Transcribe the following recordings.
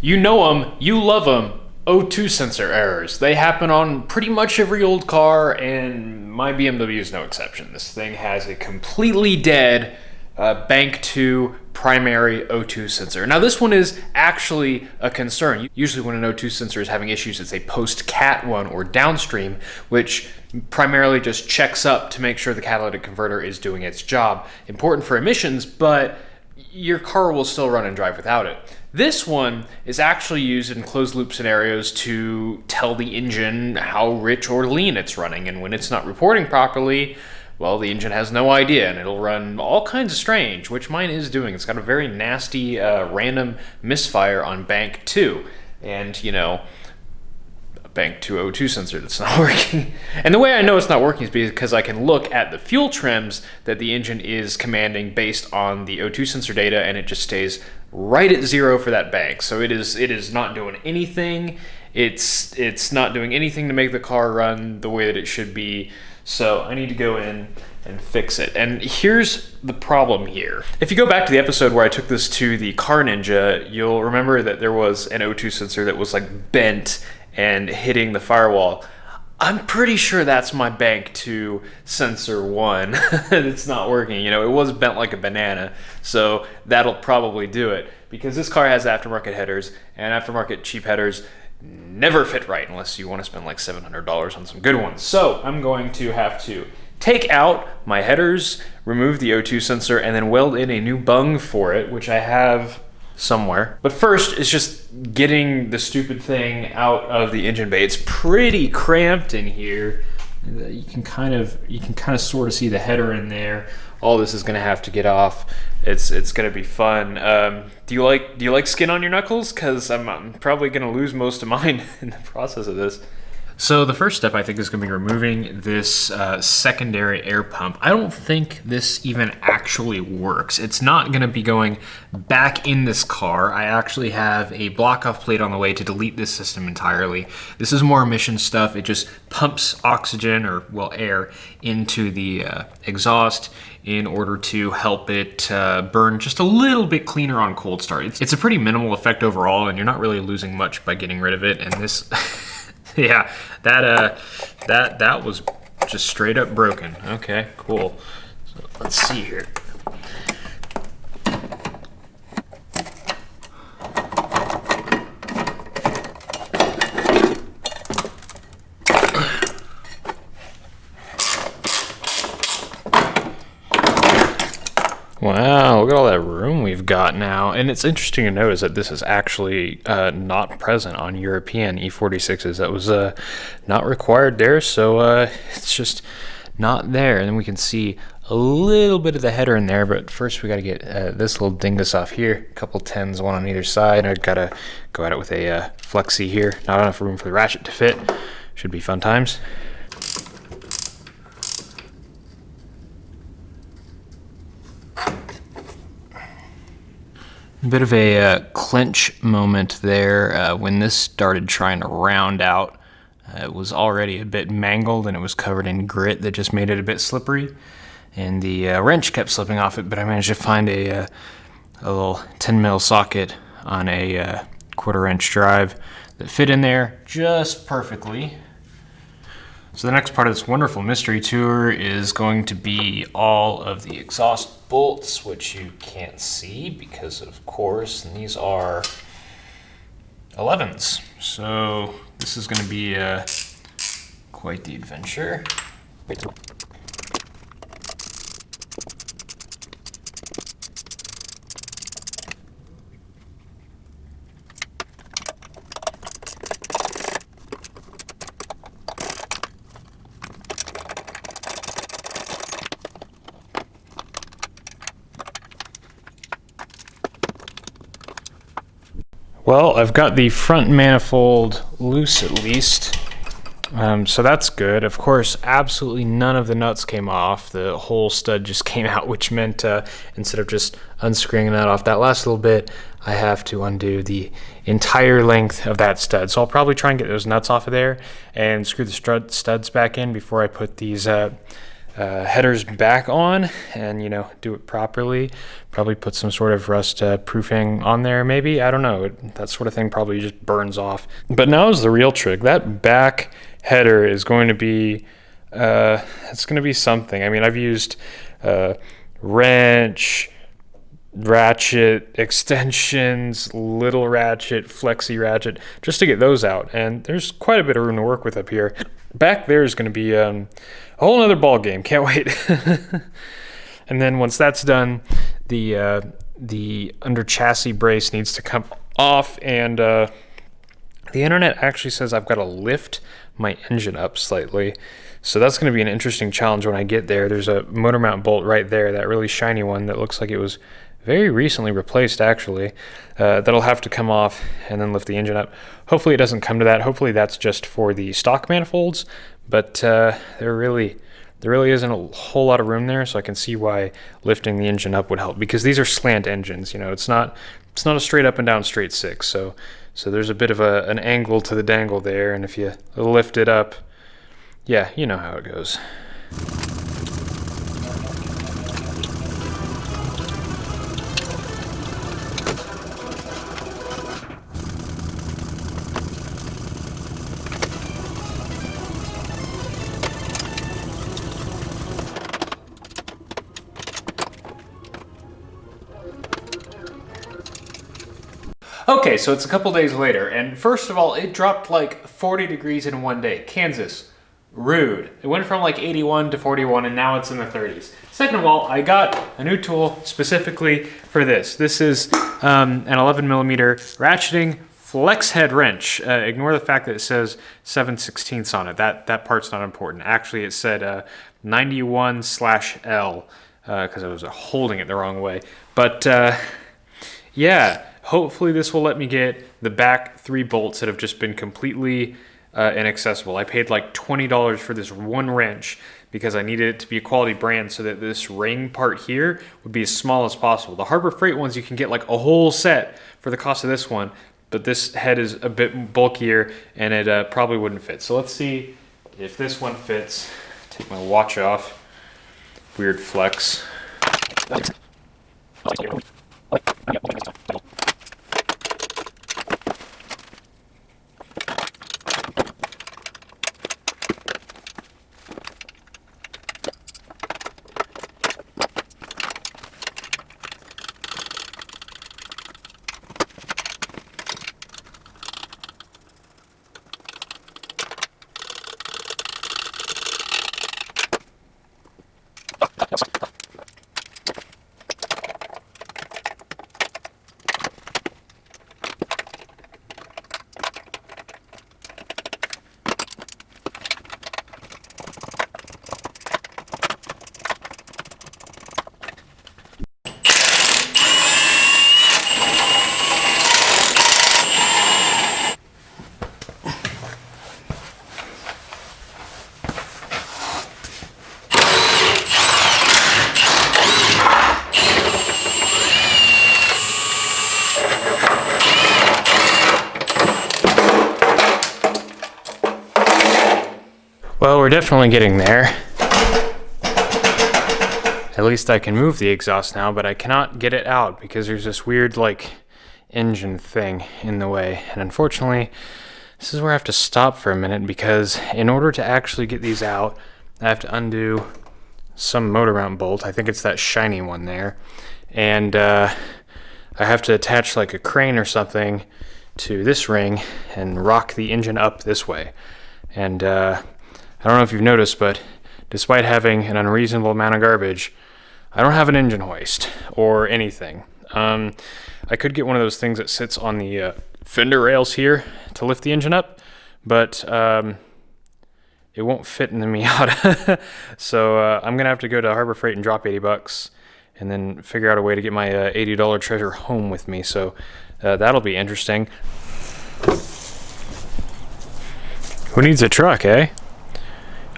You know them, you love them. O2 sensor errors. They happen on pretty much every old car, and my BMW is no exception. This thing has a completely dead bank 2 primary O2 sensor. Now this one is actually a concern. Usually when an O2 sensor is having issues, it's a post-cat one or downstream, which primarily just checks up to make sure the catalytic converter is doing its job. Important for emissions, but your car will still run and drive without it. This one is actually used in closed loop scenarios to tell the engine how rich or lean it's running, and when it's not reporting properly, well, the engine has no idea, and it'll run all kinds of strange, which mine is doing. It's got a very nasty random misfire on bank 2, and you know, a bank 2 O2 sensor that's not working. And the way I know it's not working is because I can look at the fuel trims that the engine is commanding based on the O2 sensor data, and it just stays right at 0 for that bank. So it is not doing anything. It's not doing anything to make the car run the way that it should be. So I need to go in and fix it. And here's the problem here. If you go back to the episode where I took this to the Car Ninja, you'll remember that there was an O2 sensor that was like bent and hitting the firewall. I'm pretty sure that's my bank 2 sensor 1. It's not working. You know, it was bent like a banana, so that'll probably do it, because this car has aftermarket headers, and aftermarket cheap headers never fit right unless you want to spend like $700 on some good ones. So I'm going to have to take out my headers, remove the O2 sensor, and then weld in a new bung for it, which I have somewhere. But first, it's just getting the stupid thing out of the engine bay. It's pretty cramped in here. You can kind of sort of see the header in there. All this is going to have to get off. It's going to be fun. Do you like skin on your knuckles? Because I'm probably going to lose most of mine in the process of this. So the first step, I think, is going to be removing this secondary air pump. I don't think this even actually works. It's not going to be going back in this car. I actually have a block-off plate on the way to delete this system entirely. This is more emission stuff. It just pumps oxygen, or, well, air, into the exhaust in order to help it burn just a little bit cleaner on cold start. It's a pretty minimal effect overall, and you're not really losing much by getting rid of it. And this... yeah, that was just straight up broken. Okay, cool. So let's see here. Wow, look at all that room we've got now. And it's interesting to notice that this is actually not present on European E46s. That was not required there, so it's just not there. And then we can see a little bit of the header in there, but first we got to get this little dingus off here. A couple 10s, one on either side. I've got to go at it with a flexi here. Not enough room for the ratchet to fit. Should be fun times. A bit of a clinch moment there when this started trying to round out. It was already a bit mangled, and it was covered in grit that just made it a bit slippery. And the wrench kept slipping off it, but I managed to find a little 10mm socket on a 1/4 inch drive that fit in there just perfectly. So the next part of this wonderful mystery tour is going to be all of the exhaust bolts, which you can't see because, of course, these are 11s. So this is going to be quite the adventure. Well, I've got the front manifold loose at least, so that's good. Of course, absolutely none of the nuts came off. The whole stud just came out, which meant instead of just unscrewing that off that last little bit, I have to undo the entire length of that stud. So I'll probably try and get those nuts off of there and screw the studs back in before I put these headers back on and, you know, do it properly. Probably put some sort of rust proofing on there, maybe. I don't know. That sort of thing probably just burns off. But now is the real trick. That back header is going to be, it's going to be something. I mean, I've used wrench, ratchet, extensions, little ratchet, flexi ratchet, just to get those out. And there's quite a bit of room to work with up here. Back there is going to be a whole nother ball game. Can't wait. And then once that's done, the under chassis brace needs to come off, and the internet actually says I've got to lift my engine up slightly. So that's going to be an interesting challenge when I get there. There's a motor mount bolt right there, that really shiny one that looks like it was very recently replaced, actually. That'll have to come off and then lift the engine up. Hopefully it doesn't come to that. Hopefully that's just for the stock manifolds, but there really isn't a whole lot of room there, so I can see why lifting the engine up would help, because these are slant engines. You know, it's not a straight up and down straight six, so there's a bit of an angle to the dangle there, and if you lift it up, yeah, you know how it goes. Okay, so it's a couple days later, and first of all, it dropped like 40 degrees in one day. Kansas, rude. It went from like 81 to 41, and now it's in the 30s. Second of all, I got a new tool specifically for this. This is an 11 millimeter ratcheting flex head wrench. Ignore the fact that it says 7/16 on it. That part's not important. Actually, it said 91/L because I was holding it the wrong way. But yeah. Hopefully this will let me get the back 3 bolts that have just been completely inaccessible. I paid like $20 for this one wrench because I needed it to be a quality brand so that this ring part here would be as small as possible. The Harbor Freight ones, you can get like a whole set for the cost of this one, but this head is a bit bulkier and it probably wouldn't fit. So let's see if this one fits. Take my watch off. Weird flex. Well, we're definitely getting there. At least I can move the exhaust now, but I cannot get it out because there's this weird, like, engine thing in the way. And unfortunately, this is where I have to stop for a minute because in order to actually get these out, I have to undo some motor mount bolt. I think it's that shiny one there. And I have to attach like a crane or something to this ring and rock the engine up this way. And I don't know if you've noticed, but despite having an unreasonable amount of garbage, I don't have an engine hoist or anything. I could get one of those things that sits on the fender rails here to lift the engine up, but it won't fit in the Miata. So I'm going to have to go to Harbor Freight and drop $80 and then figure out a way to get my $80 treasure home with me. So that'll be interesting. Who needs a truck, eh?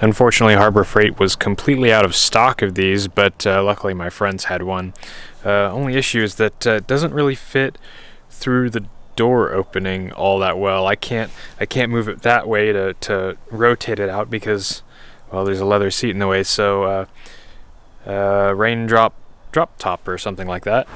Unfortunately, Harbor Freight was completely out of stock of these, but luckily my friends had one. Only issue is that it doesn't really fit through the door opening all that well. I can't move it that way to rotate it out because well, there's a leather seat in the way, so raindrop drop top or something like that.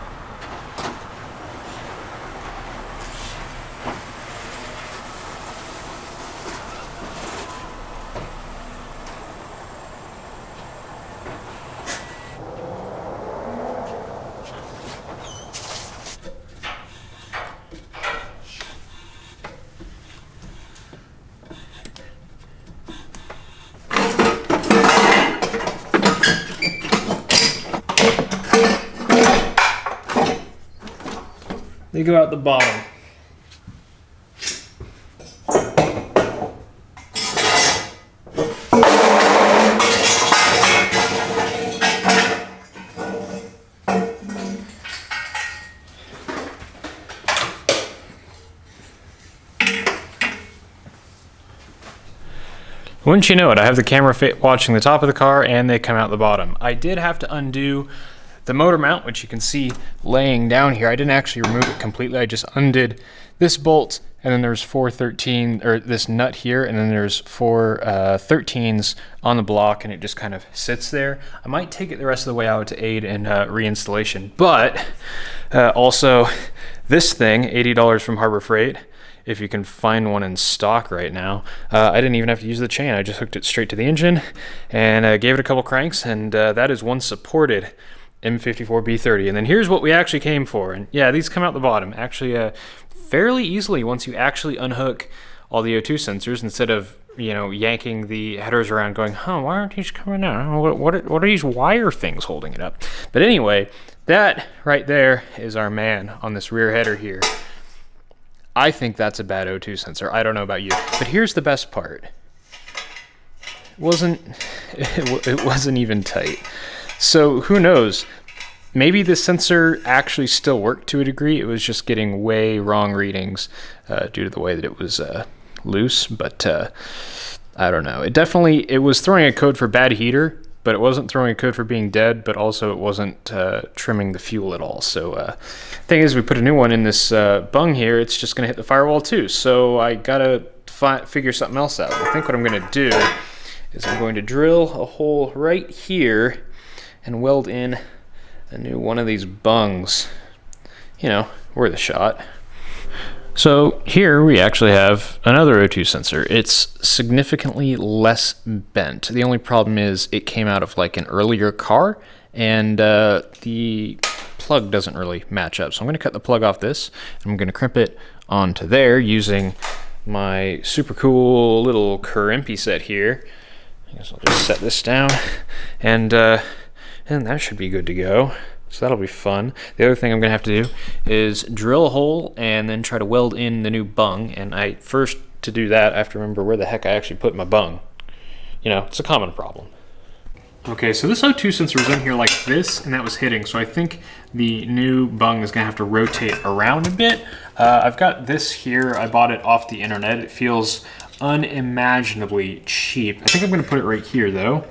They go out the bottom. Wouldn't you know it, I have the camera watching the top of the car and they come out the bottom. I did have to undo the motor mount, which you can see laying down here. I didn't actually remove it completely. I just undid this bolt, and then there's 413, or this nut here, and then there's 413s on the block, and it just kind of sits there. I might take it the rest of the way out to aid in reinstallation, but also this thing, $80 from Harbor Freight, if you can find one in stock right now. I didn't even have to use the chain. I just hooked it straight to the engine and gave it a couple cranks, and that is one supported M54B30. And then here's what we actually came for. And yeah, these come out the bottom actually fairly easily once you actually unhook all the O2 sensors, instead of, you know, yanking the headers around going, huh, why aren't these coming out? What are these wire things holding it up? But anyway, that right there is our man on this rear header here. I think that's a bad O2 sensor. I don't know about you, but here's the best part. It wasn't even tight. So who knows? Maybe the sensor actually still worked to a degree. It was just getting way wrong readings due to the way that it was loose. But I don't know. It was throwing a code for bad heater, but it wasn't throwing a code for being dead. But also it wasn't trimming the fuel at all. So thing is, we put a new one in this bung here. It's just going to hit the firewall too. So I gotta figure something else out. I think what I'm going to do is I'm going to drill a hole right here and weld in a new one of these bungs. You know, worth a shot. So here we actually have another O2 sensor. It's significantly less bent. The only problem is it came out of like an earlier car, and the plug doesn't really match up. So I'm going to cut the plug off this, and I'm going to crimp it onto there using my super cool little Crimp set here. I guess I'll just set this down, and that should be good to go. So that'll be fun. The other thing I'm gonna have to do is drill a hole and then try to weld in the new bung. And to do that, I have to remember where the heck I actually put my bung. You know, it's a common problem. Okay, so this O2 sensor was in here like this, and that was hitting. So I think the new bung is gonna have to rotate around a bit. I've got this here. I bought it off the internet. It feels unimaginably cheap. I think I'm gonna put it right here though.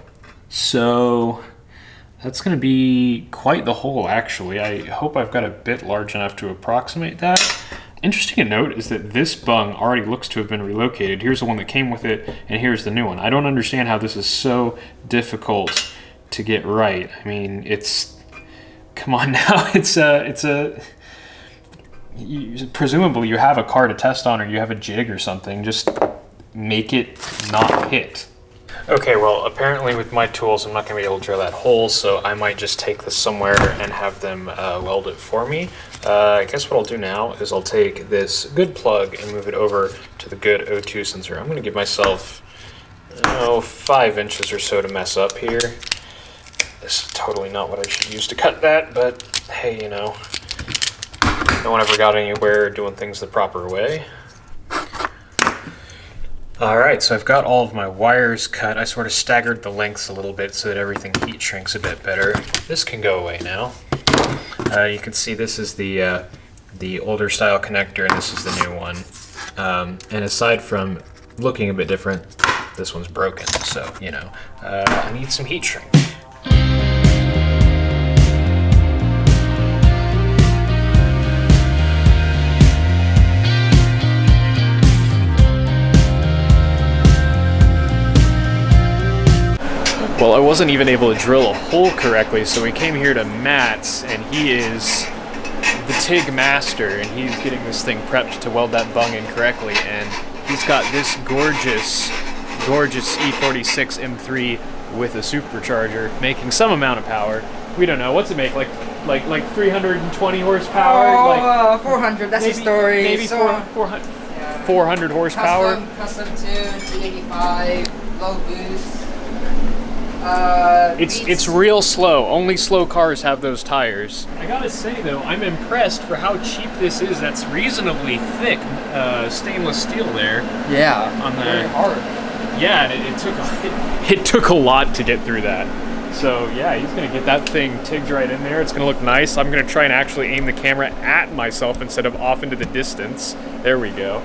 So that's going to be quite the hole, actually. I hope I've got a bit large enough to approximate that. Interesting to note is that this bung already looks to have been relocated. Here's the one that came with it, and here's the new one. I don't understand how this is so difficult to get right. I mean, come on now. Presumably you have a car to test on, or you have a jig or something. Just make it not hit. Okay, well, apparently with my tools, I'm not going to be able to drill that hole, so I might just take this somewhere and have them weld it for me. I guess what I'll do now is I'll take this good plug and move it over to the good O2 sensor. I'm going to give myself, 5 inches or so to mess up here. This is totally not what I should use to cut that, but hey, no one ever got anywhere doing things the proper way. Alright, so I've got all of my wires cut. I sort of staggered the lengths a little bit so that everything heat shrinks a bit better. This can go away now. You can see this is the older style connector, and this is the new one. And aside from looking a bit different, this one's broken, so, I need some heat shrink. Well, I wasn't even able to drill a hole correctly, so we came here to Matt's, and he is the TIG master, and he's getting this thing prepped to weld that bung in correctly, and he's got this gorgeous E46 M3 with a supercharger, making some amount of power. We don't know, what's it make, like 320 horsepower? 400, that's the story. Maybe so, 400 horsepower. Custom tune, 385, low boost. It's real slow. Only slow cars have those tires. I gotta say though, I'm impressed for how cheap this is. That's reasonably thick stainless steel there. Yeah, on the, very hard. Yeah, and it took a lot to get through that. So yeah, he's gonna get that thing tigged right in there. It's gonna look nice. I'm gonna try and actually aim the camera at myself instead of off into the distance. There we go.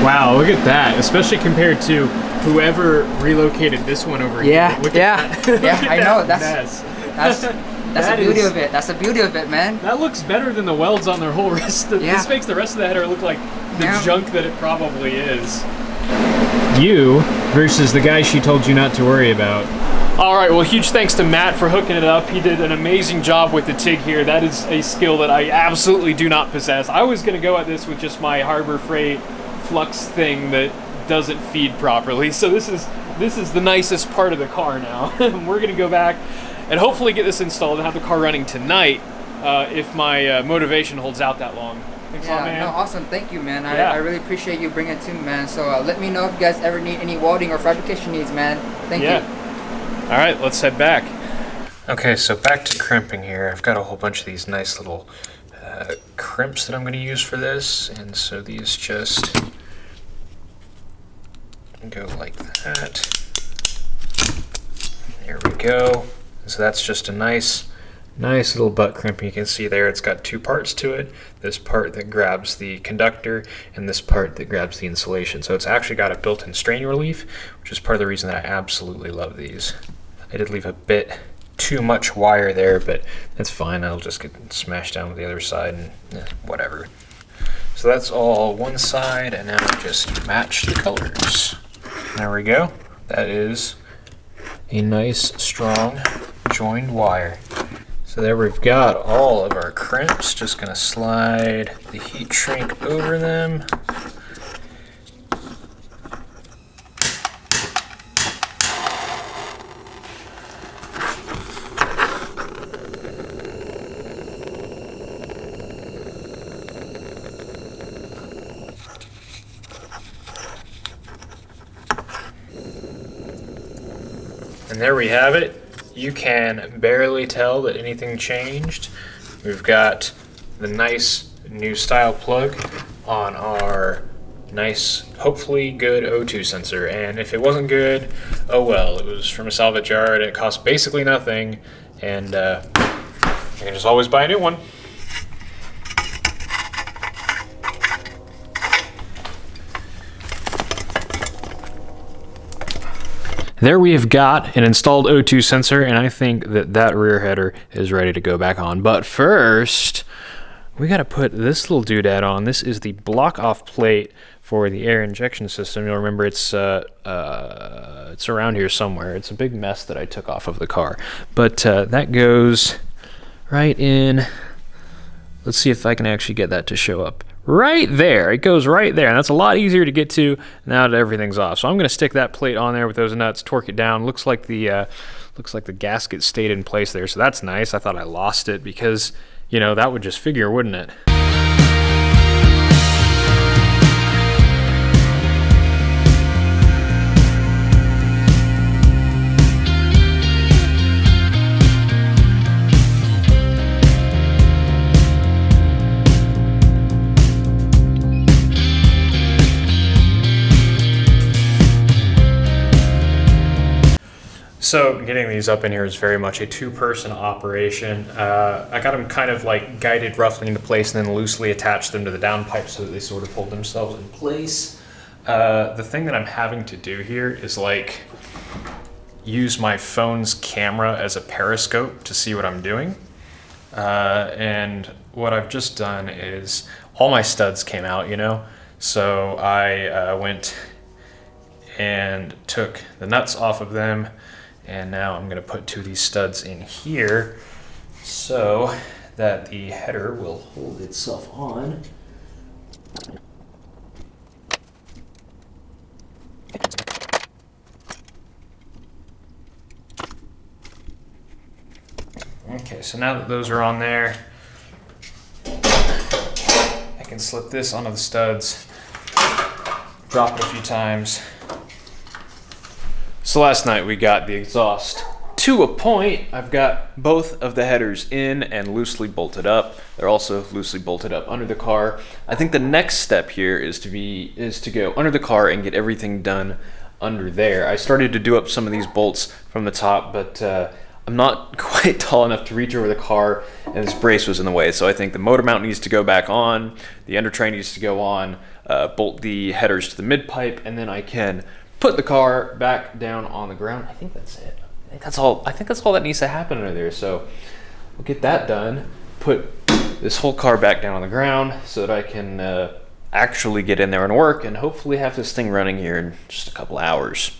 Wow, look at that, especially compared to whoever relocated this one over here. Look at that. Yeah, I know. That's That's the beauty of it. That's the beauty of it, man. That looks better than the welds on their whole wrist. This makes the rest of the header look like the junk that it probably is. You versus the guy she told you not to worry about. All right, well, huge thanks to Matt for hooking it up. He did an amazing job with the TIG here. That is a skill that I absolutely do not possess. I was gonna go at this with just my Harbor Freight flux thing that doesn't feed properly. So this is the nicest part of the car now. We're gonna go back and hopefully get this installed and have the car running tonight if my motivation holds out that long. Thanks a lot, man. No, awesome. Thank you, man. I really appreciate you bringing it to me, man. So let me know if you guys ever need any welding or fabrication needs, man. Thank you. All right, let's head back. Okay, so back to crimping here. I've got a whole bunch of these nice little crimps that I'm going to use for this, and so these just go like that. There we go. So that's just a nice little butt crimp. You can see there it's got two parts to it. This part that grabs the conductor and this part that grabs the insulation. So it's actually got a built-in strain relief, which is part of the reason that I absolutely love these. I did leave a bit too much wire there, but that's fine. I'll just get smashed down with the other side and whatever. So that's all one side, and now just match the colors. There we go. That is a nice, strong, joined wire. So there we've got all of our crimps. Just gonna slide the heat shrink over them. And there we have it. You can barely tell that anything changed. We've got the nice new style plug on our nice, hopefully good O2 sensor. And if it wasn't good, oh well. It was from a salvage yard. It cost basically nothing. And you can just always buy a new one. There we have got an installed O2 sensor, and I think that rear header is ready to go back on. But first, we got to put this little doodad on. This is the block-off plate for the air injection system. You'll remember it's around here somewhere. It's a big mess that I took off of the car. But that goes right in. Let's see if I can actually get that to show up. Right there, it goes right there, and that's a lot easier to get to now that everything's off. So I'm going to stick that plate on there with those nuts, torque it down. Looks like the gasket stayed in place there, so that's nice. I thought I lost it because, you know, that would just figure, wouldn't it? So getting these up in here is very much a two-person operation. I got them kind of like guided roughly into place and then loosely attached them to the downpipe so that they sort of hold themselves in place. The thing that I'm having to do here is like use my phone's camera as a periscope to see what I'm doing. And what I've just done is all my studs came out, you know? So I went and took the nuts off of them, and now I'm going to put two of these studs in here so that the header will hold itself on. Okay, so now that those are on there, I can slip this onto the studs, drop it a few times. So last night we got the exhaust to a point. I've got both of the headers in and loosely bolted up. They're also loosely bolted up under the car. I think the next step here is to go under the car and get everything done under there. I started to do up some of these bolts from the top, but I'm not quite tall enough to reach over the car, and this brace was in the way. So I think the motor mount needs to go back on, the under tray needs to go on, bolt the headers to the mid pipe, and then I can put the car back down on the ground. I think that's it. I think that's all that needs to happen under there. So we'll get that done, put this whole car back down on the ground so that I can actually get in there and work, and hopefully have this thing running here in just a couple hours.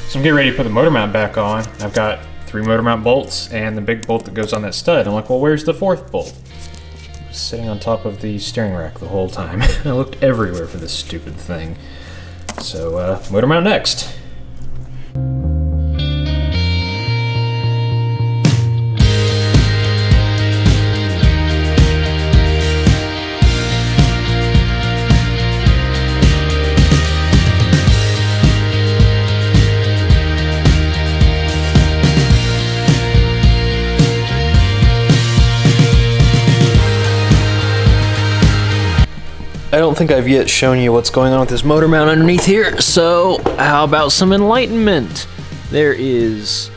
So I'm getting ready to put the motor mount back on. I've got 3 motor mount bolts and the big bolt that goes on that stud. I'm like, well, where's the 4th bolt? It was sitting on top of the steering rack the whole time. I looked everywhere for this stupid thing. So motor mount next. I don't think I've yet shown you what's going on with this motor mount underneath here, so how about some enlightenment? There is,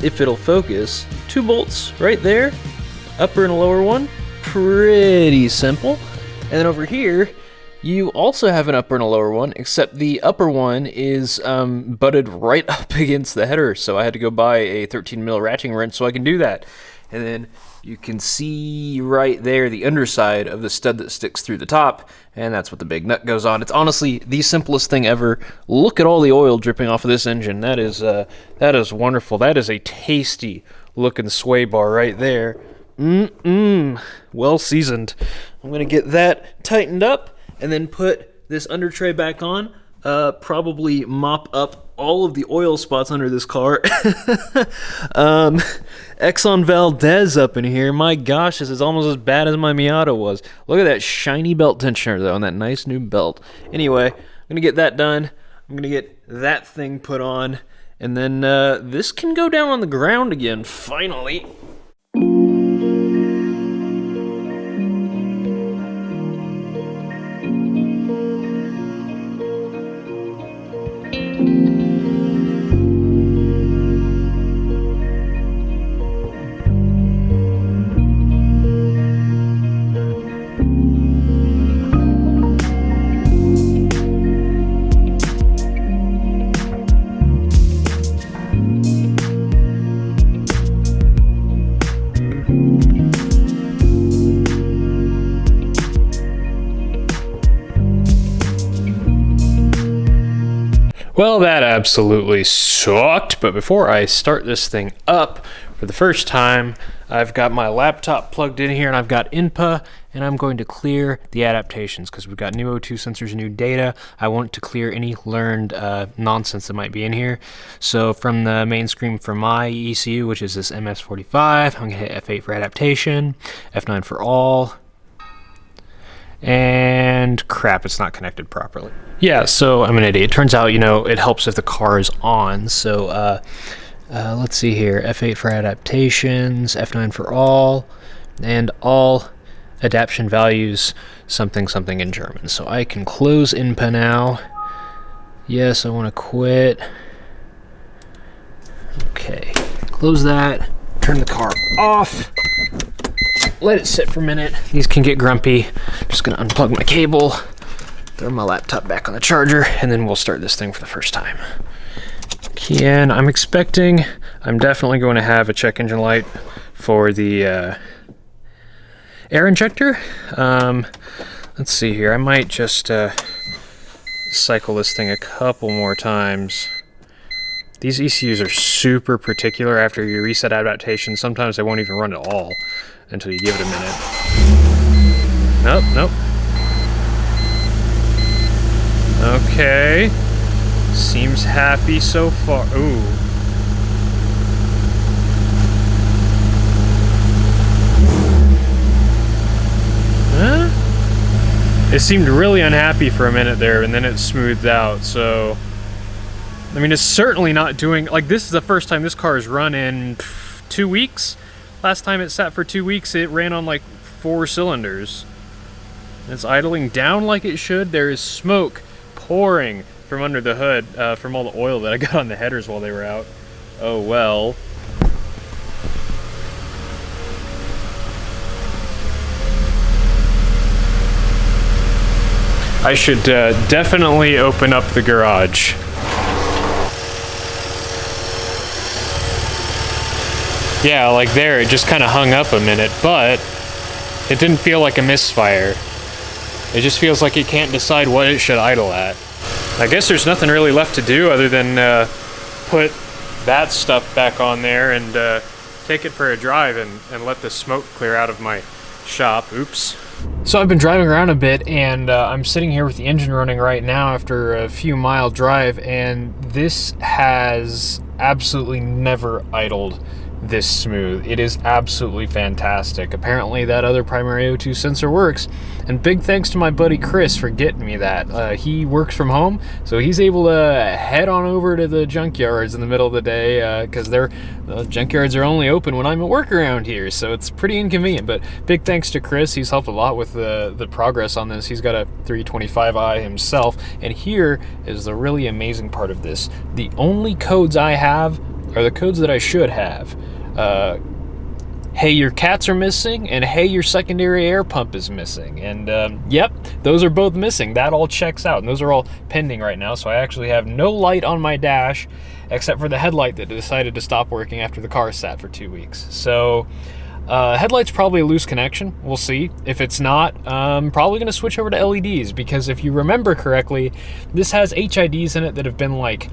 if it'll focus, 2 bolts right there, upper and a lower one, pretty simple. And then over here, you also have an upper and a lower one, except the upper one is butted right up against the header, so I had to go buy a 13mm ratcheting wrench so I can do that. And then you can see right there the underside of the stud that sticks through the top, and that's what the big nut goes on. It's honestly the simplest thing ever. Look at all the oil dripping off of this engine. That is wonderful. That is a tasty looking sway bar right there. Well seasoned. I'm gonna get that tightened up and then put this under tray back on. Probably mop up all of the oil spots under this car. Exxon Valdez up in here. My gosh, this is almost as bad as my Miata was. Look at that shiny belt tensioner though, and that nice new belt. Anyway, I'm gonna get that done. I'm gonna get that thing put on, and then this can go down on the ground again, finally. Well, that absolutely sucked, but before I start this thing up for the first time, I've got my laptop plugged in here and I've got INPA, and I'm going to clear the adaptations because we've got new O2 sensors and new data. I want to clear any learned nonsense that might be in here. So from the main screen for my ECU, which is this MS45, I'm going to hit F8 for adaptation, F9 for all, And crap, it's not connected properly. Yeah, so I'm an idiot. It turns out, you know, it helps if the car is on. So let's see here. F8 for adaptations, F9 for all, and all adaptation values something something in German. So I can close INPA now. Yes, I want to quit. Okay, close that, turn the car off, let it sit for a minute. These can get grumpy. Just gonna unplug my cable, throw my laptop back on the charger, and then we'll start this thing for the first time. Again, I'm definitely going to have a check engine light for the air injector. Let's see here, I might just cycle this thing a couple more times. These ECUs are super particular after you reset adaptation. Sometimes they won't even run at all until you give it a minute. Nope, nope. Okay. Seems happy so far. Ooh. Huh? It seemed really unhappy for a minute there, and then it smoothed out, so... I mean, it's certainly not doing... Like, this is the first time this car has run in 2 weeks. Last time it sat for 2 weeks, it ran on, like, 4 cylinders. It's idling down like it should. There is smoke pouring from under the hood from all the oil that I got on the headers while they were out. Oh, well. I should definitely open up the garage. Yeah, like there, it just kind of hung up a minute, but it didn't feel like a misfire. It just feels like it can't decide what it should idle at. I guess there's nothing really left to do other than put that stuff back on there and take it for a drive and let the smoke clear out of my shop. Oops. So I've been driving around a bit, and I'm sitting here with the engine running right now after a few mile drive, and this has absolutely never idled this smooth. It is absolutely fantastic. Apparently that other primary O2 sensor works, and big thanks to my buddy Chris for getting me that. He works from home, so he's able to head on over to the junkyards in the middle of the day, because the junkyards are only open when I'm at work around here, so it's pretty inconvenient. But big thanks to Chris. He's helped a lot with the progress on this. He's got a 325i himself, and here is the really amazing part of this. The only codes I have are the codes that I should have. Hey, your cats are missing, and hey, your secondary air pump is missing. And yep, those are both missing. That all checks out, and those are all pending right now. So I actually have no light on my dash except for the headlight that decided to stop working after the car sat for 2 weeks. So headlight's probably a loose connection. We'll see. If it's not, I'm probably going to switch over to LEDs, because if you remember correctly, this has HIDs in it that have been like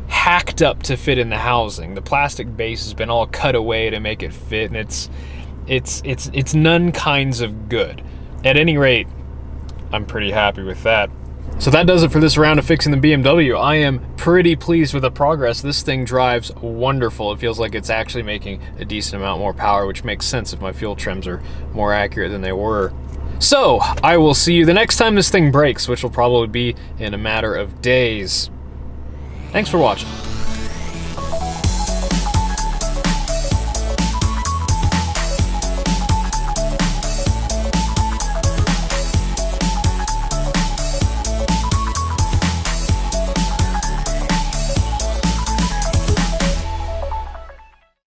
hacked up to fit in the housing. The plastic base has been all cut away to make it fit, and it's none kinds of good. At any rate, I'm pretty happy with that. So that does it for this round of fixing the BMW. I am pretty pleased with the progress. This thing drives wonderful. It feels like it's actually making a decent amount more power, which makes sense if my fuel trims are more accurate than they were. So I will see you the next time this thing breaks, which will probably be in a matter of days. Thanks for watching.